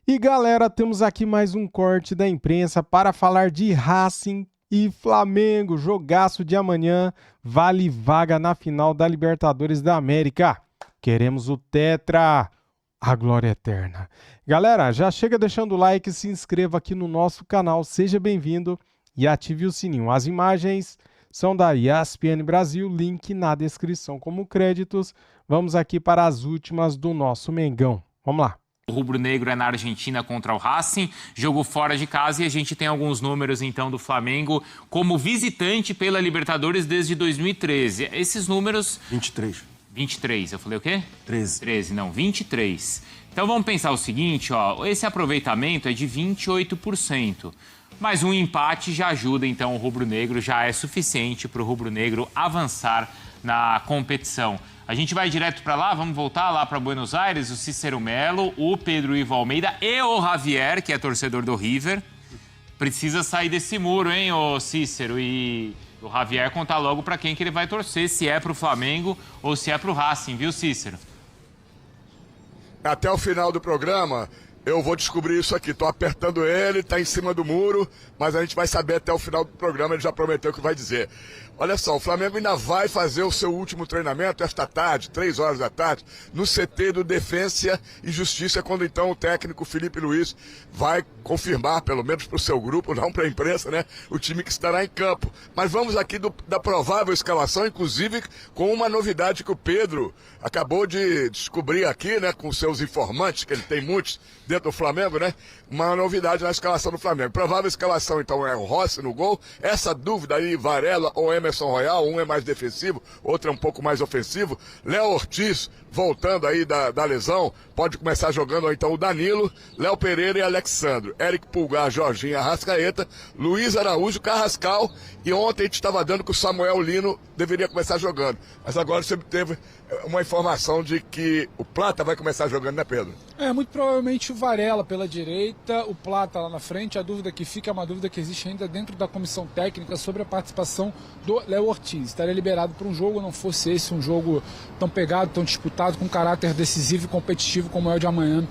E galera, temos aqui mais um corte da imprensa para falar de Racing e Flamengo. Jogaço de amanhã, vale vaga na final da Libertadores da América. Queremos o Tetra, a glória eterna. Galera, já chega deixando o like, se inscreva aqui no nosso canal, seja bem-vindo e ative o sininho. As imagens são da ESPN Brasil, link na descrição como créditos. Vamos aqui para as últimas do nosso Mengão. Vamos lá. O rubro-negro é na Argentina contra o Racing, jogo fora de casa, e a gente tem alguns números então do Flamengo como visitante pela Libertadores desde 2013. Esses números... 23, eu falei o quê? 13, não, 23. Então vamos pensar o seguinte, ó, esse aproveitamento é de 28%, mas um empate já ajuda então o rubro-negro, já é suficiente para o rubro-negro avançar na competição. A gente vai direto para lá, vamos voltar lá para Buenos Aires, o Cícero Melo, o Pedro Ivo Almeida e o Javier, que é torcedor do River. Precisa sair desse muro, hein, ô Cícero? E o Javier contar logo para quem que ele vai torcer, se é para o Flamengo ou se é para o Racing, viu, Cícero? Até o final do programa, eu vou descobrir isso aqui. Tô apertando ele, tá em cima do muro, mas a gente vai saber até o final do programa, ele já prometeu o que vai dizer. Olha só, o Flamengo ainda vai fazer o seu último treinamento esta tarde, 3 horas da tarde, no CT do Defensa e Justiça, quando então o técnico Felipe Luiz vai confirmar, pelo menos para o seu grupo, não para a imprensa, né, o time que estará em campo. Mas vamos aqui da provável escalação, inclusive com uma novidade que o Pedro acabou de descobrir aqui, né, com seus informantes, que ele tem muitos dentro do Flamengo, né, uma novidade na escalação do Flamengo. Provável escalação, então, é o Rossi no gol. Essa dúvida aí, Varela ou Emerson Royal, um é mais defensivo, outro é um pouco mais ofensivo. Léo Ortiz, voltando aí da lesão, pode começar jogando, ou então o Danilo, Léo Pereira e Alexandro, Eric Pulgar, Jorginho, Arrascaeta, Luiz Araújo, Carrascal, e ontem a gente estava dando que o Samuel Lino deveria começar jogando. Mas agora você teve uma informação de que o Plata vai começar jogando, né, Pedro? Muito provavelmente o Varela pela direita, o Plata lá na frente. A dúvida que fica é uma dúvida que existe ainda dentro da comissão técnica sobre a participação do Léo Ortiz. Estaria liberado para um jogo, não fosse esse um jogo tão pegado, tão disputado, com caráter decisivo e competitivo como é o de amanhã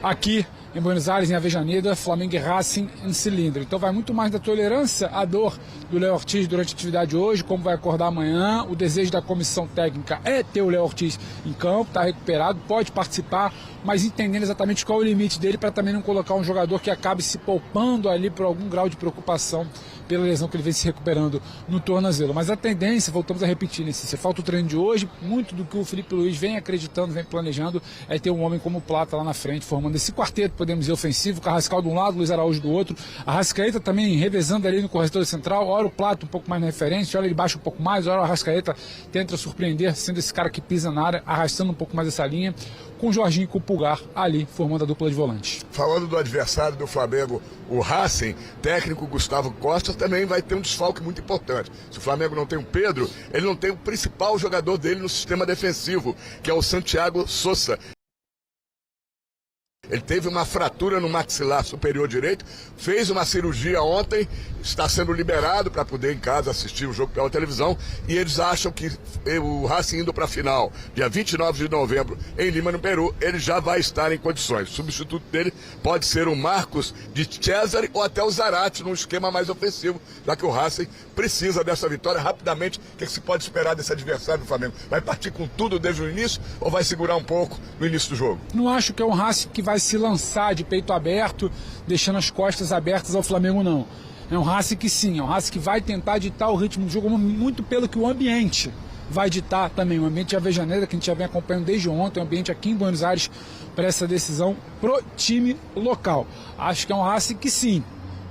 aqui em Buenos Aires, em Avejaneda, Flamengo e Racing em cilindro. Então vai muito mais da tolerância à dor do Léo Ortiz durante a atividade hoje, como vai acordar amanhã. O desejo da comissão técnica é ter o Léo Ortiz em campo, está recuperado, pode participar, mas entendendo exatamente qual é o limite dele para também não colocar um jogador que acabe se poupando ali por algum grau de preocupação pela lesão que ele vem se recuperando no tornozelo. Mas a tendência, voltamos a repetir, se falta o treino de hoje, muito do que o Felipe Luiz vem acreditando, vem planejando, é ter um homem como o Plata lá na frente, formando esse quarteto, podemos dizer, ofensivo, Carrascal de um lado, Luiz Araújo do outro, a Arrascaeta também revezando ali no corredor central, ora o Plata um pouco mais na referência, ora ele baixa um pouco mais, ora o Arrascaeta tenta surpreender, sendo esse cara que pisa na área, arrastando um pouco mais essa linha, com o Jorginho e com o Pulgar ali, formando a dupla de volante. Falando do adversário do Flamengo, o Racing, técnico Gustavo Costa, também vai ter um desfalque muito importante. Se o Flamengo não tem o Pedro, ele não tem o principal jogador dele no sistema defensivo, que é o Santiago Sosa. Ele teve uma fratura no maxilar superior direito, fez uma cirurgia ontem, está sendo liberado para poder em casa assistir o jogo pela televisão, e eles acham que o Racing indo para a final, dia 29 de novembro, em Lima, no Peru, ele já vai estar em condições. O substituto dele pode ser o Marcos de Cesare ou até o Zarate, num esquema mais ofensivo, já que o Racing precisa dessa vitória. Rapidamente, o que se pode esperar desse adversário do Flamengo? Vai partir com tudo desde o início ou vai segurar um pouco no início do jogo? Não acho que é um Racing que vai se lançar de peito aberto, deixando as costas abertas ao Flamengo, não. É um Racing que sim, é um Racing que vai tentar ditar o ritmo do jogo, muito pelo que o ambiente vai ditar também. O ambiente de Avejaneda, que a gente já vem acompanhando desde ontem, o ambiente aqui em Buenos Aires para essa decisão pro time local. Acho que é um Racing que sim,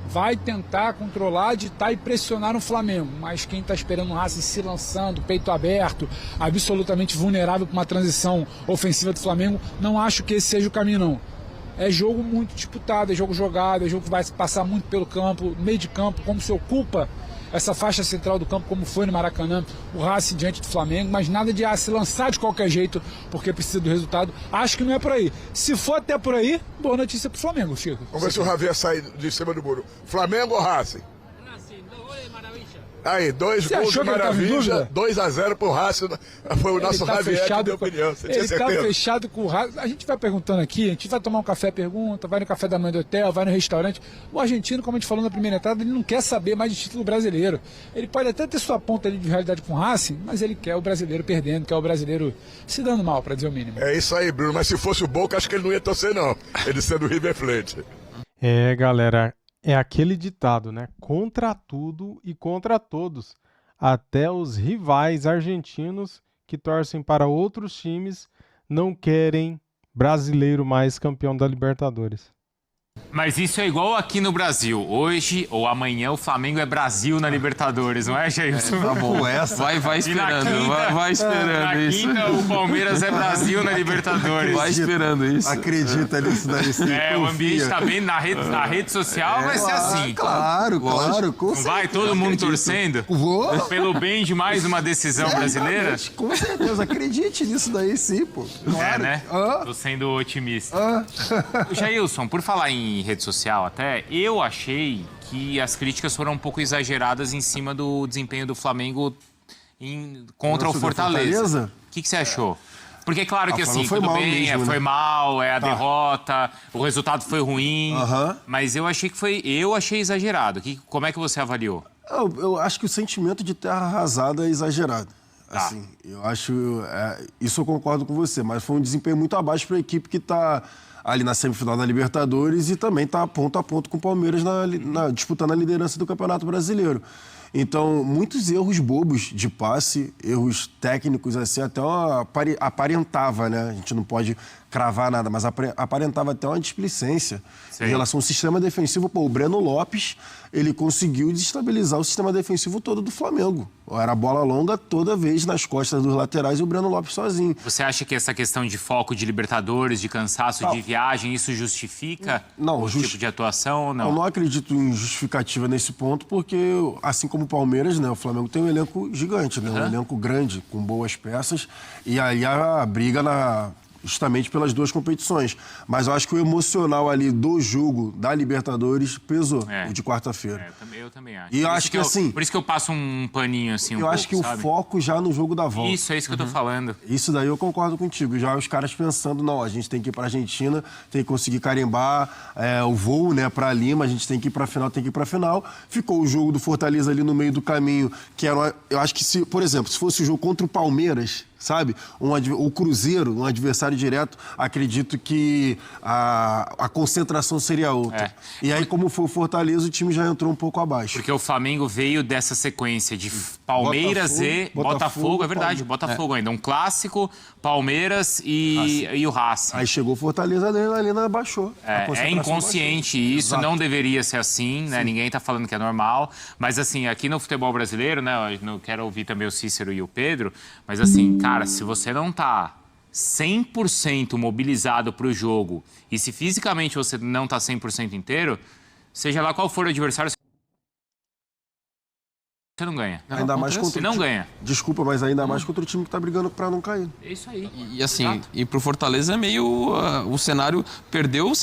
vai tentar controlar, ditar e pressionar o Flamengo, mas quem está esperando o Racing se lançando, peito aberto, absolutamente vulnerável para uma transição ofensiva do Flamengo, não acho que esse seja o caminho, não. É jogo muito disputado, é jogo jogado, é jogo que vai passar muito pelo campo, meio de campo, como se ocupa essa faixa central do campo, como foi no Maracanã, o Racing diante do Flamengo, mas nada de se lançar de qualquer jeito, porque precisa do resultado. Acho que não é por aí. Se for até por aí, boa notícia pro Flamengo, Chico. Vamos ver se o Javier sai de cima do muro. Flamengo ou Racing? Racing, 2 goles de maravilla. Aí, 2 Você gols de achou que ele tava em maravilha, dúvida? 2-0 pro Racing. Foi o nosso Javier que deu opinião. Você tinha Ele tá certeza? fechado com o Racing. A gente vai perguntando aqui, a gente vai tomar um café, pergunta, vai no café da manhã do hotel, vai no restaurante. O argentino, como a gente falou na primeira entrada, ele não quer saber mais de título brasileiro. Ele pode até ter sua ponta ali de realidade com o Racing, mas ele quer o brasileiro perdendo, quer o brasileiro se dando mal, para dizer o mínimo. É isso aí, Bruno. Mas se fosse o Boca, acho que ele não ia torcer, não. Ele sendo o River Plate. É, galera, é aquele ditado, né? Contra tudo e contra todos. Até os rivais argentinos que torcem para outros times não querem brasileiro mais campeão da Libertadores. Mas isso é igual aqui no Brasil. Hoje ou amanhã o Flamengo é Brasil na Libertadores, não é, Jailson? Tá bom, essa. Vai esperando, vai esperando na isso. quinta, o Palmeiras é Brasil na Libertadores. Vai esperando isso. Acredita nisso daí, sim. O ambiente tá bem na rede social, vai ser assim. Claro, com Não vai todo mundo torcendo Vou. pelo bem de mais uma decisão brasileira? Com certeza, acredite nisso daí, sim, pô. Claro. É, né? Tô sendo otimista. Jailson, por falar em rede social até, eu achei que as críticas foram um pouco exageradas em cima do desempenho do Flamengo contra o Fortaleza. O que você achou? Porque claro que assim, tudo bem, mesmo, né? foi mal, é a derrota, o resultado foi ruim, mas eu achei exagerado. Como é que você avaliou? Eu acho que o sentimento de terra arrasada é exagerado. Tá. Assim, eu acho... isso eu concordo com você, mas foi um desempenho muito abaixo para a equipe que está ali na semifinal da Libertadores e também está ponto a ponto com o Palmeiras disputando a liderança do Campeonato Brasileiro. Então, muitos erros bobos de passe, erros técnicos, assim, até aparentava, né? A gente não pode cravar nada, mas aparentava até uma displicência em relação ao sistema defensivo. Pô, o Breno Lopes, ele conseguiu desestabilizar o sistema defensivo todo do Flamengo. Era bola longa toda vez nas costas dos laterais e o Breno Lopes sozinho. Você acha que essa questão de foco de Libertadores, de cansaço, de viagem, isso justifica o tipo de atuação ou não? Eu não acredito em justificativa nesse ponto, porque, assim como o Palmeiras, né, o Flamengo tem um elenco gigante, né, um elenco grande, com boas peças, e aí a briga justamente pelas duas competições. Mas eu acho que o emocional ali do jogo da Libertadores pesou, o de quarta-feira. Eu também acho. E eu acho que assim... Por isso que eu passo um paninho assim Eu acho que o foco já no jogo da volta. Isso, é isso que eu tô falando. Isso daí eu concordo contigo. Já os caras pensando, não, a gente tem que ir pra Argentina, tem que conseguir carimbar o voo, né, pra Lima, a gente tem que ir pra final, Ficou o jogo do Fortaleza ali no meio do caminho, que era... Eu acho que, por exemplo, se fosse o jogo contra o Palmeiras, sabe? O Cruzeiro, um adversário direto, acredito que a concentração seria outra. E aí, como foi o Fortaleza, o time já entrou um pouco abaixo. Porque o Flamengo veio dessa sequência de Palmeiras Botafogo, é verdade, Botafogo ainda. Um clássico, Palmeiras e o Racing. Aí chegou o Fortaleza, ali baixou. É inconsciente baixou. Isso, não deveria ser assim, né? Ninguém tá falando que é normal. Mas assim, aqui no futebol brasileiro, né? Eu não quero ouvir também o Cícero e o Pedro, mas assim, cara, se você não tá 100% mobilizado para o jogo e se fisicamente você não tá 100% inteiro, seja lá qual for o adversário, você não ganha. Ainda mais contra você não ganha. Desculpa, mas ainda mais contra o time que tá brigando para não cair. É isso aí. E assim, e pro Fortaleza é meio... o cenário perdeu,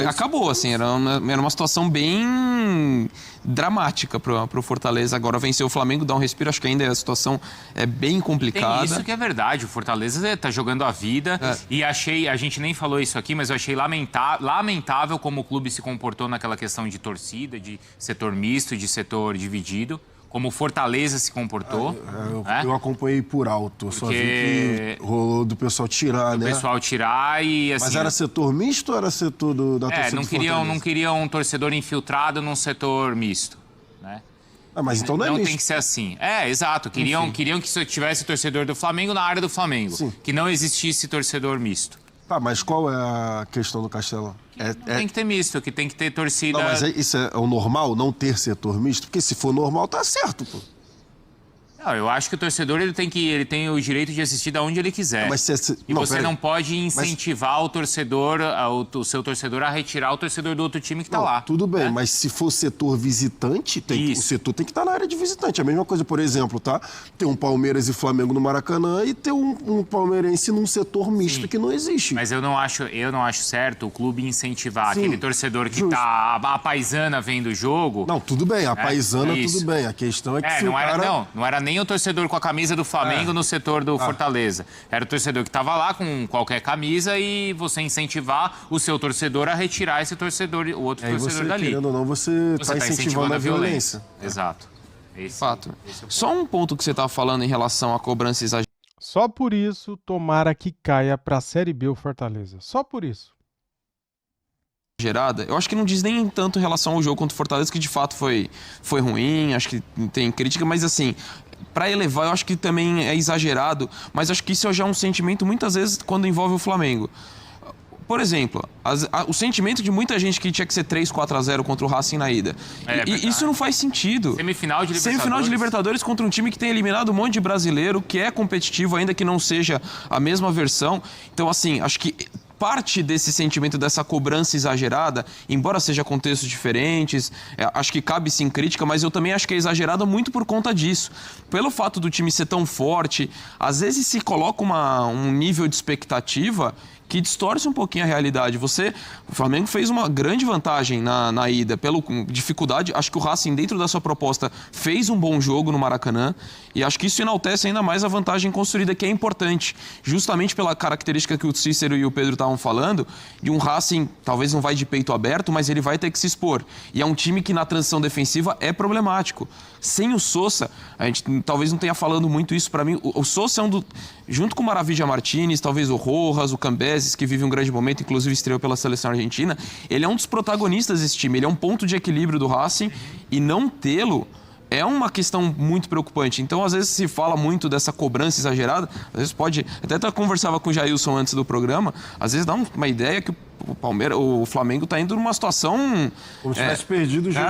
acabou, assim. Era uma situação bem dramática pro Fortaleza. Agora venceu o Flamengo, dá um respiro. Acho que ainda a situação é bem complicada. Tem isso que é verdade. O Fortaleza tá jogando a vida. E a gente nem falou isso aqui, mas eu achei lamentável como o clube se comportou naquela questão de torcida, de setor misto, de setor dividido. Como o Fortaleza se comportou. Eu acompanhei por alto, só vi que rolou do pessoal tirar, né? O pessoal tirar e assim... Mas era setor misto ou era setor da torcida do Fortaleza? Não queriam um torcedor infiltrado num setor misto, né? Mas então não é misto. Não tem que ser assim. Exato. Queriam que tivesse torcedor do Flamengo na área do Flamengo. Sim. Que não existisse torcedor misto. Tá, mas qual é a questão do Castelão? Tem que ter misto, que tem que ter torcida... Não, mas isso é o normal, não ter setor misto? Porque se for normal, tá certo, pô. Não, eu acho que o torcedor ele tem o direito de assistir da onde ele quiser. Mas você não pode incentivar o torcedor, o seu torcedor a retirar o torcedor do outro time que está lá. Tudo bem, mas se for setor visitante, o setor tem que estar na área de visitante. A mesma coisa, por exemplo, tá? Ter um Palmeiras e Flamengo no Maracanã e ter um palmeirense num setor misto que não existe. Mas eu não acho certo o clube incentivar aquele torcedor que está a paisana vendo o jogo. Não, tudo bem, a paisana tudo bem. A questão é que não era nem o torcedor com a camisa do Flamengo no setor do Fortaleza. Era o torcedor que estava lá com qualquer camisa e você incentivar o seu torcedor a retirar esse torcedor, o outro torcedor dali. Querendo ou não, você está incentivando a violência. Exato. Fato. Só um ponto que você estava falando em relação à cobrança exagerada. Só por isso, tomara que caia para a Série B o Fortaleza. Só por isso. Eu acho que não diz nem tanto em relação ao jogo contra o Fortaleza, que de fato foi ruim, acho que tem crítica, mas assim, para elevar, eu acho que também é exagerado, mas acho que isso já é um sentimento muitas vezes quando envolve o Flamengo. Por exemplo, o sentimento de muita gente que tinha que ser 3-4-0 contra o Racing na ida. E isso não faz sentido. Semifinal de Libertadores contra um time que tem eliminado um monte de brasileiro, que é competitivo, ainda que não seja a mesma versão. Então, assim, acho que parte desse sentimento, dessa cobrança exagerada, embora seja contextos diferentes, acho que cabe sim crítica, mas eu também acho que é exagerado muito por conta disso. Pelo fato do time ser tão forte, às vezes se coloca um nível de expectativa que distorce um pouquinho a realidade. O Flamengo fez uma grande vantagem na ida, pela dificuldade. Acho que o Racing, dentro da sua proposta, fez um bom jogo no Maracanã, e acho que isso enaltece ainda mais a vantagem construída, que é importante, justamente pela característica que o Cícero e o Pedro estavam falando, de um Racing, talvez não vai de peito aberto, mas ele vai ter que se expor. E é um time que na transição defensiva é problemático. Sem o Sosa, a gente talvez não tenha falando muito isso para mim, o Sosa é junto com o Maravilha Martínez, talvez o Rojas, o Cambeses, que vive um grande momento, inclusive estreou pela seleção argentina, ele é um dos protagonistas desse time, ele é um ponto de equilíbrio do Racing, e não tê-lo é uma questão muito preocupante. Então, às vezes, se fala muito dessa cobrança exagerada, às vezes pode... Até conversava com o Jailson antes do programa, às vezes dá uma ideia que o Flamengo está indo numa situação... Como se tivesse perdido o jogo.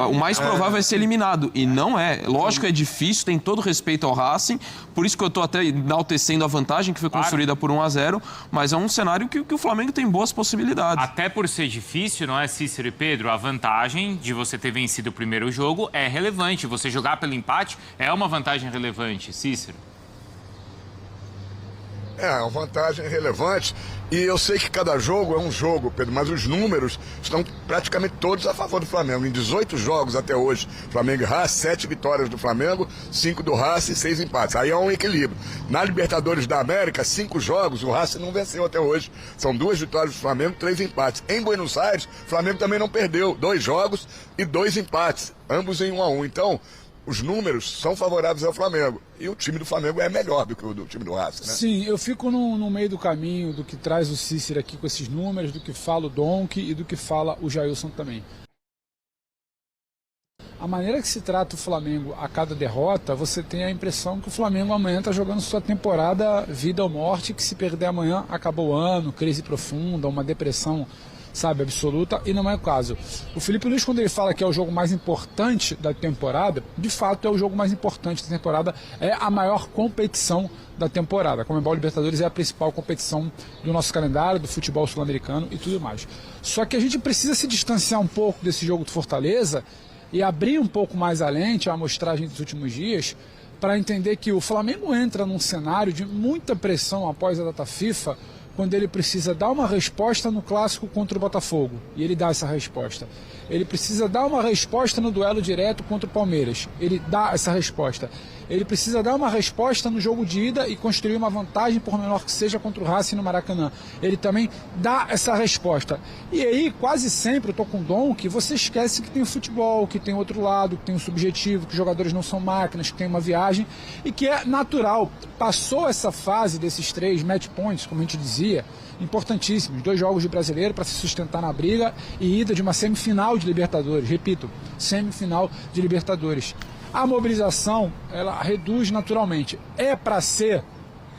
O mais provável é ser eliminado. E não é. Lógico, é difícil, tem todo respeito ao Racing, por isso que eu estou até enaltecendo a vantagem que foi construída por 1-0, mas é um cenário que o Flamengo tem boas possibilidades. Até por ser difícil, não é, Cícero e Pedro? A vantagem de você ter vencido o primeiro jogo é relevante. Você jogar pelo empate é uma vantagem relevante, Cícero. É uma vantagem relevante, e eu sei que cada jogo é um jogo, Pedro, mas os números estão praticamente todos a favor do Flamengo. Em 18 jogos até hoje, Flamengo e Racing, 7 vitórias do Flamengo, 5 do Racing e 6 empates. Aí é um equilíbrio. Na Libertadores da América, 5 jogos, o Racing não venceu até hoje. São 2 vitórias do Flamengo, 3 empates. Em Buenos Aires, o Flamengo também não perdeu, 2 jogos e 2 empates, ambos em 1-1. Então, os números são favoráveis ao Flamengo. E o time do Flamengo é melhor do que o do time do Racing, né? Sim, eu fico no meio do caminho do que traz o Cícero aqui com esses números, do que fala o Donk e do que fala o Jailson também. A maneira que se trata o Flamengo a cada derrota, você tem a impressão que o Flamengo amanhã está jogando sua temporada vida ou morte, que se perder amanhã acabou o ano, crise profunda, uma depressão, sabe, absoluta, e não é o caso. O Felipe Luiz, quando ele fala que é o jogo mais importante da temporada, de fato é o jogo mais importante da temporada, é a maior competição da temporada. A Conmebol Libertadores é a principal competição do nosso calendário, do futebol sul-americano e tudo mais. Só que a gente precisa se distanciar um pouco desse jogo do Fortaleza e abrir um pouco mais a lente, a amostragem dos últimos dias, para entender que o Flamengo entra num cenário de muita pressão após a data FIFA, quando ele precisa dar uma resposta no clássico contra o Botafogo, e ele dá essa resposta. Ele precisa dar uma resposta no duelo direto contra o Palmeiras, ele dá essa resposta. Ele precisa dar uma resposta no jogo de ida e construir uma vantagem, por menor que seja, contra o Racing no Maracanã. Ele também dá essa resposta. E aí, quase sempre, eu tô com o Dom, que você esquece que tem o futebol, que tem outro lado, que tem o subjetivo, que os jogadores não são máquinas, que tem uma viagem, e que é natural. Passou essa fase desses 3 match points, como a gente dizia, importantíssimos, 2 jogos de brasileiro para se sustentar na briga e ida de uma semifinal de Libertadores, repito, semifinal de Libertadores. A mobilização, ela reduz naturalmente. É para ser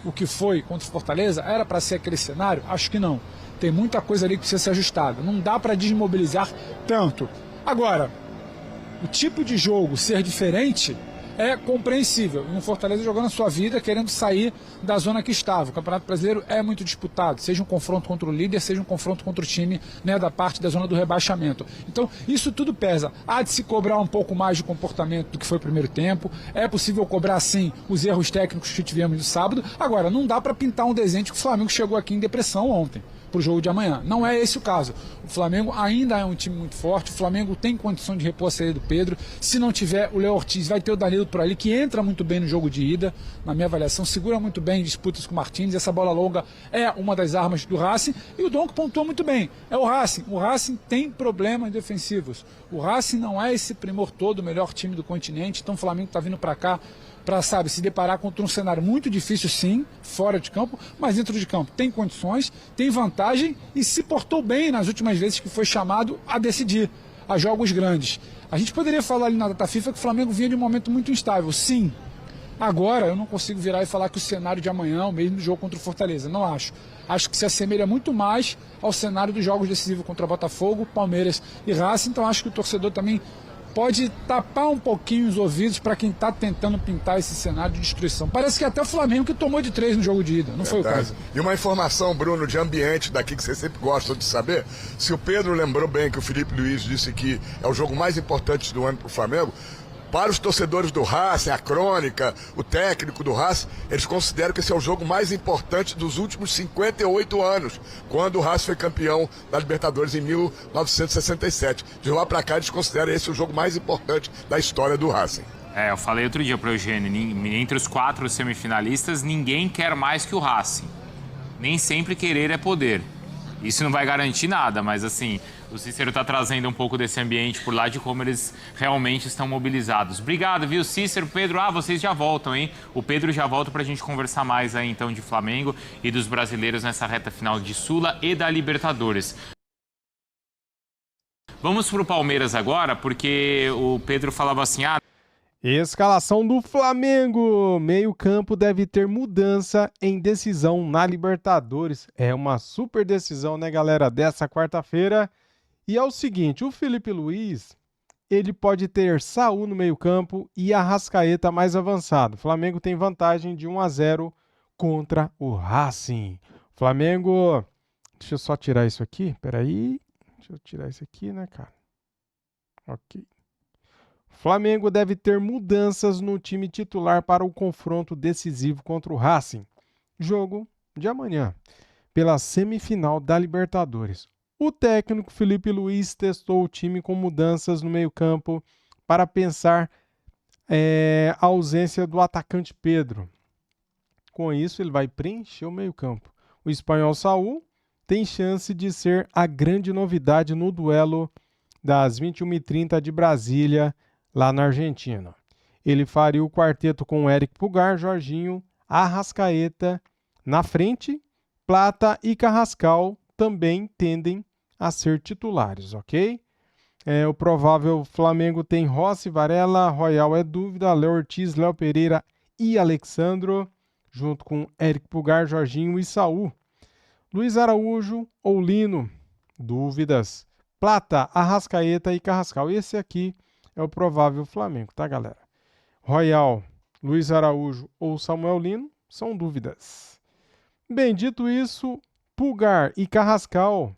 o que foi contra o Fortaleza? Era para ser aquele cenário? Acho que não. Tem muita coisa ali que precisa ser ajustada. Não dá para desmobilizar tanto. Agora, o tipo de jogo ser diferente é compreensível. Um Fortaleza jogando a sua vida, querendo sair da zona que estava. O Campeonato Brasileiro é muito disputado, seja um confronto contra o líder, seja um confronto contra o time, né, da parte da zona do rebaixamento. Então, isso tudo pesa. Há de se cobrar um pouco mais de comportamento do que foi o primeiro tempo. É possível cobrar, sim, os erros técnicos que tivemos no sábado. Agora, não dá para pintar um desenho de que o Flamengo chegou aqui em depressão ontem para o jogo de amanhã. Não é esse o caso. O Flamengo ainda é um time muito forte, o Flamengo tem condição de repor a saída do Pedro. Se não tiver o Léo Ortiz, vai ter o Danilo por ali, que entra muito bem no jogo de ida, na minha avaliação, segura muito bem em disputas com o Martins, essa bola longa é uma das armas do Racing, e o Donk pontuou muito bem. É o Racing tem problemas defensivos. O Racing não é esse primor todo, o melhor time do continente, então o Flamengo está vindo para cá para, se deparar contra um cenário muito difícil, sim, fora de campo, mas dentro de campo tem condições, tem vantagem e se portou bem nas últimas vezes que foi chamado a decidir, a jogos grandes. A gente poderia falar ali na data FIFA que o Flamengo vinha de um momento muito instável, sim. Agora, eu não consigo virar e falar que o cenário de amanhã é o mesmo do jogo contra o Fortaleza, não acho. Acho que se assemelha muito mais ao cenário dos jogos decisivos contra Botafogo, Palmeiras e Racing, então acho que o torcedor também pode tapar um pouquinho os ouvidos para quem está tentando pintar esse cenário de destruição. Parece que até o Flamengo que tomou de 3 no jogo de ida, não foi o caso. E uma informação, Bruno, de ambiente daqui que você sempre gosta de saber, se o Pedro lembrou bem que o Felipe Luiz disse que é o jogo mais importante do ano para o Flamengo, para os torcedores do Racing, a crônica, o técnico do Racing, eles consideram que esse é o jogo mais importante dos últimos 58 anos, quando o Racing foi campeão da Libertadores em 1967. De lá para cá, eles consideram esse o jogo mais importante da história do Racing. Eu falei outro dia para o Eugênio, entre os 4 semifinalistas, ninguém quer mais que o Racing. Nem sempre querer é poder. Isso não vai garantir nada, mas assim, o Cícero está trazendo um pouco desse ambiente por lá, de como eles realmente estão mobilizados. Obrigado, viu, Cícero, Pedro? Vocês já voltam, hein? O Pedro já volta para a gente conversar mais aí, então, de Flamengo e dos brasileiros nessa reta final de Sula e da Libertadores. Vamos para o Palmeiras agora, porque o Pedro falava assim, Escalação do Flamengo. Meio-campo deve ter mudança em decisão na Libertadores. É uma super decisão, né, galera, dessa quarta-feira. E é o seguinte, o Felipe Luiz, ele pode ter Saúl no meio-campo e Arrascaeta mais avançado. O Flamengo tem vantagem de 1-0 contra o Racing. Flamengo, deixa eu só tirar isso aqui, peraí. Deixa eu tirar isso aqui, né, cara? Ok. Flamengo deve ter mudanças no time titular para o confronto decisivo contra o Racing. Jogo de amanhã, pela semifinal da Libertadores. O técnico Felipe Luiz testou o time com mudanças no meio-campo para pensar a ausência do atacante Pedro. Com isso, ele vai preencher o meio-campo. O espanhol Saúl tem chance de ser a grande novidade no duelo das 21h30 de Brasília, lá na Argentina. Ele faria o quarteto com Eric Pulgar, Jorginho, Arrascaeta na frente. Plata e Carrascal também tendem a ser titulares, ok? O provável Flamengo tem Rossi, Varela, Royal é dúvida, Léo Ortiz, Léo Pereira e Alexandro, junto com Eric Pulgar, Jorginho e Saúl. Luiz Araújo ou Lino, dúvidas. Plata, Arrascaeta e Carrascal. Esse aqui é o provável Flamengo, tá, galera? Royal, Luiz Araújo ou Samuel Lino são dúvidas. Bem, dito isso, Pulgar e Carrascal,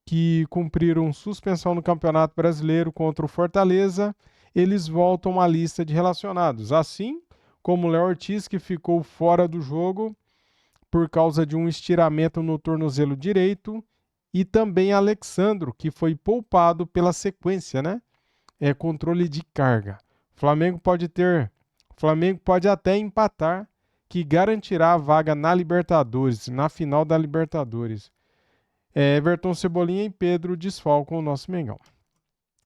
que cumpriram suspensão no Campeonato Brasileiro contra o Fortaleza, eles voltam à lista de relacionados. Assim como Léo Ortiz, que ficou fora do jogo por causa de um estiramento no tornozelo direito, e também Alexandro, que foi poupado pela sequência, né? Controle de carga. Flamengo pode até empatar, que garantirá a vaga na Libertadores, na final da Libertadores. Everton, Cebolinha e Pedro desfalcam o nosso Mengão.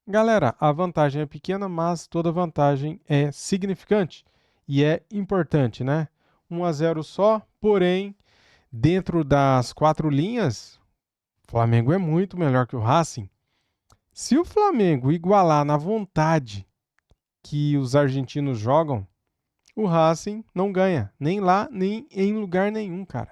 Galera, a vantagem é pequena, mas toda vantagem é significante e é importante, né? 1-0 só, porém, dentro das 4 linhas, o Flamengo é muito melhor que o Racing. Se o Flamengo igualar na vontade que os argentinos jogam, o Racing não ganha, nem lá, nem em lugar nenhum, cara.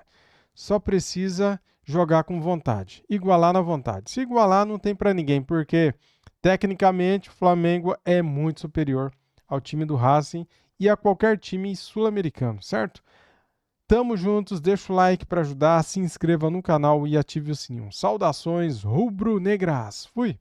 Só precisa jogar com vontade, igualar na vontade. Se igualar, não tem para ninguém, porque tecnicamente o Flamengo é muito superior ao time do Racing e a qualquer time sul-americano, certo? Tamo juntos, deixa o like para ajudar, se inscreva no canal e ative o sininho. Saudações rubro-negras. Fui!